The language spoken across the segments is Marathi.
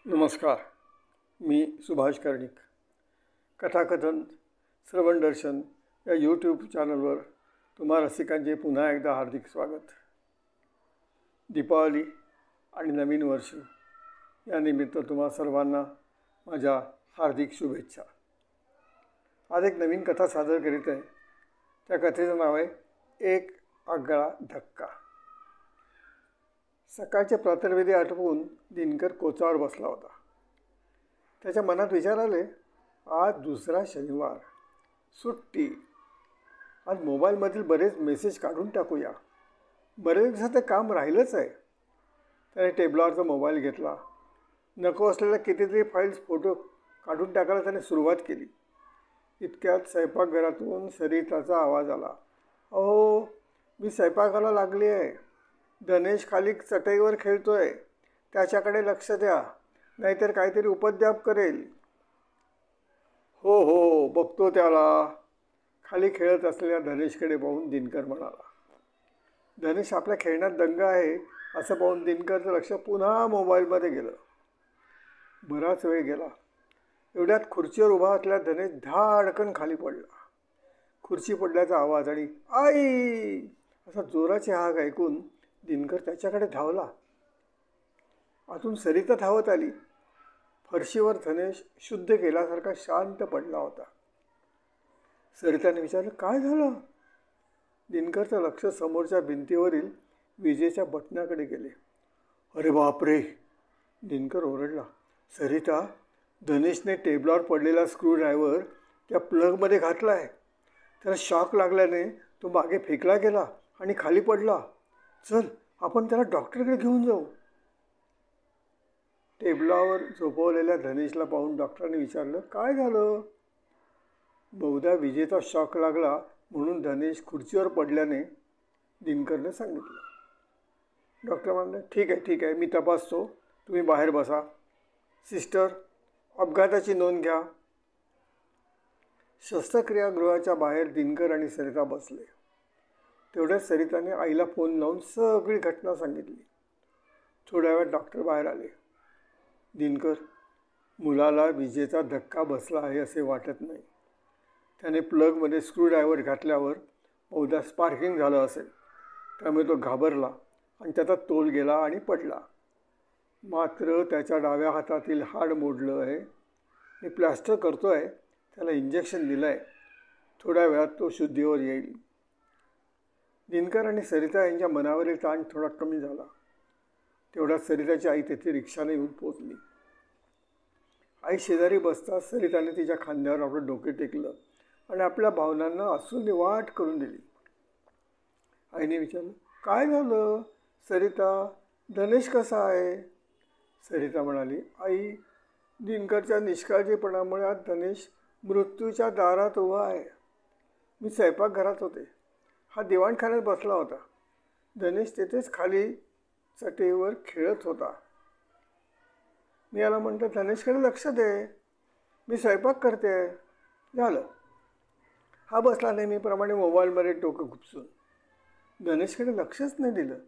नमस्कार. मी सुभाष कर्णिक. कथाकथन श्रवण दर्शन या यूट्यूब चॅनलवर तुम्हा रसिकांचे पुन्हा एकदा हार्दिक स्वागत. दीपावली आणि नवीन वर्ष या निमित्त तुम्हा सर्वांना माझ्या हार्दिक शुभेच्छा. आज एक नवीन कथा सादर करीत आहे. त्या कथेचं नाव आहे एक आगळा धक्का. सकाळचे प्रातर्वेदी आटपून दिनकर कोचावर बसला होता. त्याच्या मनात विचार आले, आज दुसरा शनिवार, सुट्टी. आज मोबाईलमधील बरेच मेसेज काढून टाकूया. बरेच दिवसाचं काम राहिलंच आहे. त्याने टेबलावरचा मोबाईल घेतला. नको असलेल्या कितीतरी फाईल्स फोटो काढून टाकायला त्याने सुरुवात केली. इतक्यात स्वयंपाकघरातून सरिताचा आवाज आला. अहो, मी स्वयंपाकाला लागली आहे. धनेश खाली चटईवर खेळतोय. त्याच्याकडे लक्ष द्या, नाहीतर काहीतरी उपद्व्याप करेल. हो हो, बघतो त्याला. खाली खेळत असलेल्या धनेशकडे पाहून दिनकर म्हणाला. धनेश आपल्या खेळण्यात दंग आहे असं पाहून दिनकरचं लक्ष पुन्हा मोबाईलमध्ये गेलं. बराच वेळ गेला. एवढ्यात खुर्चीवर उभा असलेला धनेश धाडकन खाली पडला. खुर्ची पडल्याचा आवाज आणि आई असा जोराची हाक ऐकून दिनकर त्याच्याकडे धावला. आतून सरिता धावत आली. फरशीवर धनेश शुद्ध केल्यासारखा शांत पडला होता. सरिताने विचारलं, काय झालं? दिनकरचं लक्ष समोरच्या भिंतीवरील विजेच्या बटनाकडे गेले. अरे बापरे, दिनकर ओरडला. सरिता, धनेशने टेबलावर पडलेला स्क्रूड्रायव्हर त्या प्लगमध्ये घातला आहे. त्याला शॉक लागल्याने तो मागे फेकला गेला आणि खाली पडला. चल, आपण त्याला डॉक्टरकडे घेऊन जाऊ. टेबलावर झोपवलेल्या धनेशला पाहून डॉक्टरांनी विचारलं, काय झालं? बहुधा विजेचा शॉक लागला म्हणून धनेश खुर्चीवर पडल्याने दिनकरने सांगितलं. डॉक्टर म्हणाले, ठीक आहे, मी तपासतो. तुम्ही बाहेर बसा. सिस्टर, अपघाताची नोंद घ्या. शस्त्रक्रियागृहाच्या बाहेर दिनकर आणि सरिता बसले. तेवढ्यात सरिताने आईला फोन लावून सगळी घटना सांगितली. थोड्या वेळात डॉक्टर बाहेर आले. दिनकर, मुलाला विजेचा धक्का बसला आहे असे वाटत नाही. त्याने प्लगमध्ये स्क्रूड्रायव्हर घातल्यावर बहुधा स्पार्किंग झालं असेल. त्यामुळे तो घाबरला आणि त्याचा तोल गेला आणि पडला. मात्र त्याच्या डाव्या हातातील हाड मोडलं आहे. मी प्लॅस्टर करतो आहे. त्याला इंजेक्शन दिलं आहे. थोड्या वेळात तो शुद्धीवर येईल. दिनकर आणि सरिता यांच्या मनावरील ताण थोडा कमी झाला. तेवढ्यात सरिताची आई तेथे रिक्षाने येऊन पोचली. आई शेजारी बसताच सरिताने तिच्या खांद्यावर आपलं डोके टेकलं आणि आपल्या भावनांना असून वाट करून दिली. आईने विचारलं, काय झालं सरिता? धनेश कसा आहे? सरिता म्हणाली, आई, दिनकरच्या निष्काळजीपणामुळे आज धनेश मृत्यूच्या दारात उभा आहे. मी स्वयंपाकघरात होते. हा दिवाणखान्यात बसला होता. धनेश तेथेच खाली चटईवर खेळत होता. मी याला म्हटलं, धनेशकडे लक्ष दे, मी स्वयंपाक करते. झालं. हा बसला नेहमीप्रमाणे मोबाईलमध्ये डोकं खुपसून. धनेशकडे लक्षच नाही दिलं.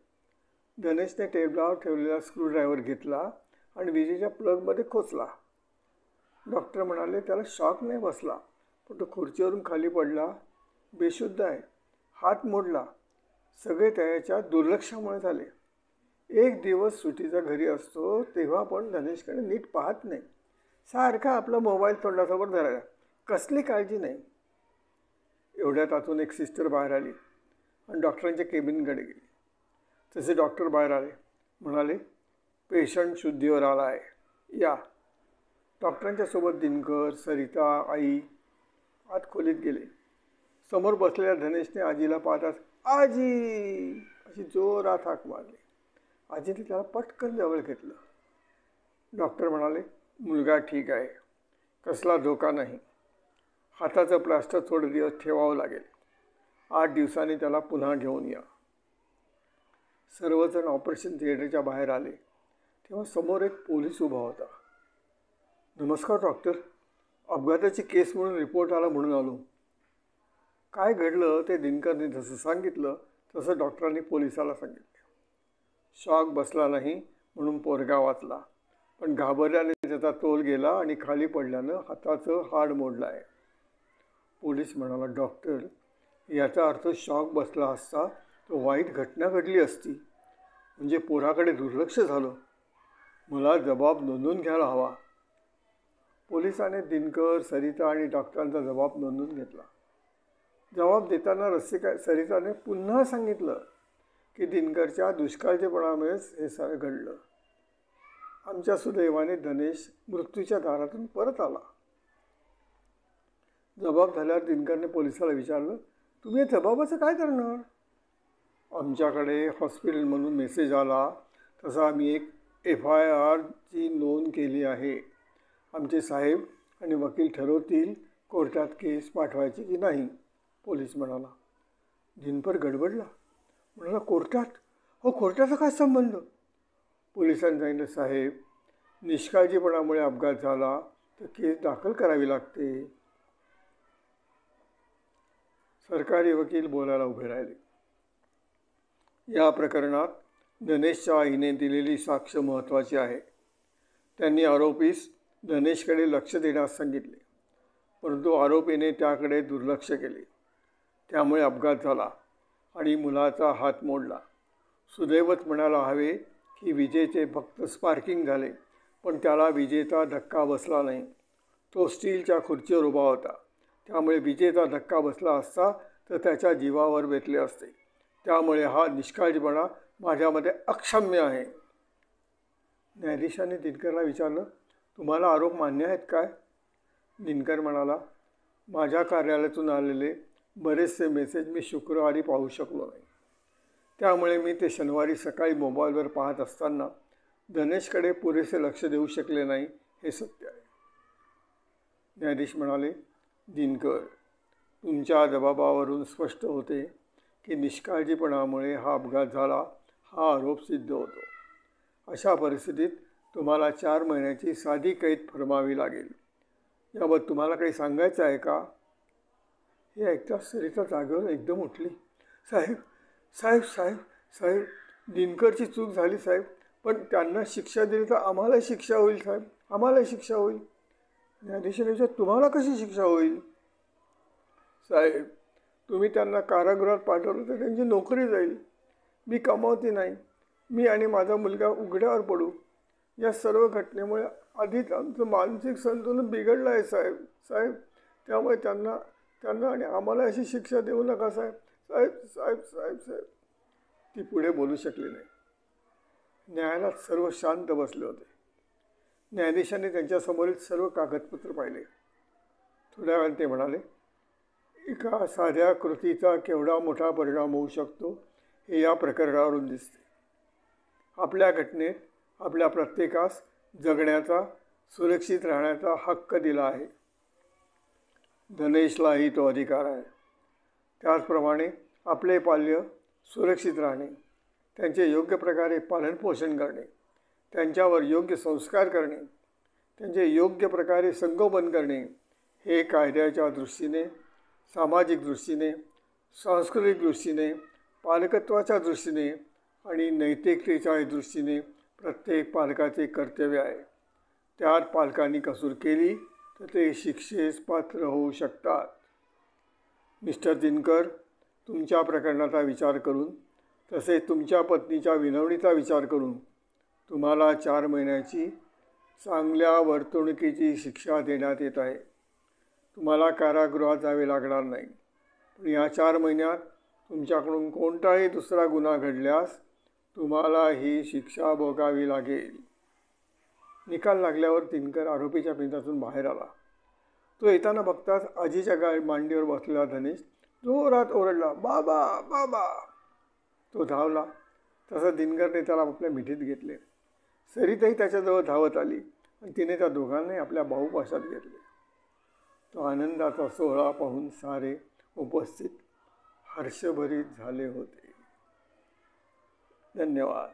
धनेशने टेबलावर ठेवलेला स्क्रूड्रायव्हर घेतला आणि विजेच्या प्लगमध्ये खोचला. डॉक्टर म्हणाले, त्याला शॉक नाही बसला, पण तो खुर्चीवरून खाली पडला. बेशुद्ध आहे. हात मोडला. सगळे त्याच्या दुर्लक्षामुळे झाले. एक दिवस सुट्टीचा घरी असतो तेव्हा पण धनेशकडे नीट पाहत नाही. सारखा आपला मोबाईल तोंडासमोर धरायला. कसली काळजी नाही. एवढ्यात आतून एक सिस्टर बाहेर आली आणि डॉक्टरांच्या केबिनकडे गेली. तसे डॉक्टर बाहेर आले. म्हणाले, पेशंट शुद्धीवर आला आहे, या. डॉक्टरांच्या सोबत दिनकर, सरिता, आई आत खोलीत गेले. समोर बसलेल्या धनेशने आजीला पाहताच आजी अशी जोरात हाक मारली. आजीने त्याला पटकन जवळ घेतलं. डॉक्टर म्हणाले, मुलगा ठीक आहे, कसला धोका नाही. हाताचं प्लास्टर थोडे दिवस ठेवावं लागेल. 8 दिवसांनी त्याला पुन्हा घेऊन या. सर्वजण ऑपरेशन थिएटरच्या बाहेर आले तेव्हा समोर एक पोलीस उभा होता. नमस्कार डॉक्टर, अपघाताची केस म्हणून रिपोर्ट आला म्हणून आलो. काय घडलं ते दिनकरने जसं सांगितलं तसं डॉक्टरांनी पोलिसाला सांगितलं. शॉक बसला नाही म्हणून पोरगा वाचला, पण घाबरल्याने त्याचा तोल गेला आणि खाली पडल्यानं हाताचं हाड मोडलं आहे. पोलीस म्हणाला, डॉक्टर, याचा अर्थ शॉक बसला असता तर वाईट घटना घडली असती. म्हणजे पोराकडे दुर्लक्ष झालं. मला जबाब नोंदवून घ्यायला हवा. पोलिसाने दिनकर, सरिता आणि डॉक्टरांचा जबाब नोंदवून घेतला. जबाब देताना सरिताने पुन्हा सांगितलं की दिनकरच्या दुष्काळजीपणामुळेच हे सारं घडलं. आमच्या सुदैवाने धनेश मृत्यूच्या दारातून परत आला. जबाब झाल्यावर दिनकरने पोलिसाला विचारलं, तुम्ही या जबाबाचं काय करणार? आमच्याकडे हॉस्पिटलमधून मेसेज आला तसा आम्ही एक FIRची नोंद केली आहे. आमचे साहेब आणि वकील ठरवतील कोर्टात केस पाठवायची की नाही, पोलीस म्हणाला. दिनकर गडबडला, म्हणाला, कोर्टात? हो, कोर्टाचा काय संबंध? पोलिसांनी सांगितलं, साहेब, निष्काळजीपणामुळे अपघात झाला तर केस दाखल करावी लागते. सरकारी वकील बोलायला उभे राहिले. या प्रकरणात धनेशच्या आईने दिलेली साक्ष महत्त्वाची आहे. त्यांनी आरोपीस धनेशकडे लक्ष देण्यास सांगितले, परंतु आरोपीने त्याकडे दुर्लक्ष केले. त्यामुळे अपघात झाला आणि मुलाचा हात मोडला. सुदैवच म्हणायला हवे की विजेचे फक्त स्पार्किंग झाले, पण त्याला विजेचा धक्का बसला नाही. तो स्टीलच्या खुर्चीवर उभा होता. त्यामुळे विजेचा धक्का बसला असता तर त्याच्या जीवावर बेतले असते. त्यामुळे हा निष्काळजीपणा माझ्यामध्ये अक्षम्य आहे. न्यायाधीशाने दिनकरला विचारलं, तुम्हाला आरोप मान्य आहेत काय? दिनकर म्हणाला, माझ्या कार्यालयातून आलेले बरेचसे मेसेज मी शुक्रवारी पाहू शकलो नाही. त्यामुळे मी ते शनिवारी सकाळी मोबाईलवर पाहत असताना धनेशकडे पुरेसे लक्ष देऊ शकले नाही, हे सत्य आहे. न्यायाधीश म्हणाले, दिनकर, तुमच्या जबाबावरून स्पष्ट होते की निष्काळजीपणामुळे हा अपघात झाला, हा आरोप सिद्ध होतो. अशा परिस्थितीत तुम्हाला 4 महिन्याची साधी कैद फरमावी लागेल. याबाबत तुम्हाला काही सांगायचं आहे का? हे ऐकताच सरिता जागेवर एकदम उठली. साहेब साहेब साहेब साहेब दिनकरची चूक झाली साहेब, पण त्यांना शिक्षा दिली तर आम्हालाही शिक्षा होईल साहेब, आम्हालाही शिक्षा होईल. न्यायाधीशाने विचारलं, तुम्हाला कशी शिक्षा होईल? साहेब, तुम्ही त्यांना कारागृहात पाठवलं तर त्यांची नोकरी जाईल. मी कमावती नाही. मी आणि माझा मुलगा उघड्यावर पडू. या सर्व घटनेमुळे आधीच आमचं मानसिक संतुलन बिघडलं आहे साहेब. साहेब, त्यामुळे त्यांना आणि आम्हाला अशी शिक्षा देऊ नका साहेब. साहेब साहेब साहेब साहेब ती पुढे बोलू शकली नाही. न्यायालयात सर्व शांत बसले होते. न्यायाधीशांनी त्यांच्यासमोरील सर्व कागदपत्र पाहिले. थोड्या वेळाने ते म्हणाले, एका साध्या कृतीचा केवढा मोठा परिणाम होऊ शकतो हे या प्रकरणावरून दिसते. आपल्या घटनेत आपल्या प्रत्येकास जगण्याचा, सुरक्षित राहण्याचा हक्क दिला आहे. धनेशलाही तो अधिकार आहे. त्याचप्रमाणे आपले पाल्य सुरक्षित राहणे, त्यांचे योग्य प्रकारे पालनपोषण करणे, त्यांच्यावर योग्य संस्कार करणे, त्यांचे योग्य प्रकारे संगोपन करणे हे कायद्याच्या दृष्टीने, सामाजिक दृष्टीने, सांस्कृतिक दृष्टीने, पालकत्वाच्या दृष्टीने आणि नैतिकतेच्या दृष्टीने प्रत्येक पालकाचे कर्तव्य आहे. त्यात पालकांनी कसूर केली तर ते शिक्षेस पात्र होऊ शकतात. मिस्टर दिनकर, तुमच्या प्रकरणाचा विचार करून, तसेच तुमच्या पत्नीच्या विनवणीचा विचार करून तुम्हाला 4 महिन्याची चांगल्या वर्तणुकीची शिक्षा देण्यात येत आहे. तुम्हाला कारागृहात जावे लागणार नाही. पण या 4 महिन्यात तुमच्याकडून कोणताही दुसरा गुन्हा घडल्यास तुम्हाला ही शिक्षा भोगावी लागेल. निकाल लागल्यावर दिनकर आरोपीच्या पिंजऱ्यातून बाहेर आला. तो येताना बघताच आजीच्या मांडीवर बसलेला धनेश जोरात ओरडला, बाबा बाबा. तो धावला. तसं दिनकरने त्याला आपल्या मिठीत घेतले. सरिताही त्याच्याजवळ धावत आली आणि तिने त्या दोघांनाही आपल्या बाहुपाशात घेतले. तो आनंदाचा सोहळा पाहून सारे उपस्थित हर्षभरीत झाले होते. धन्यवाद.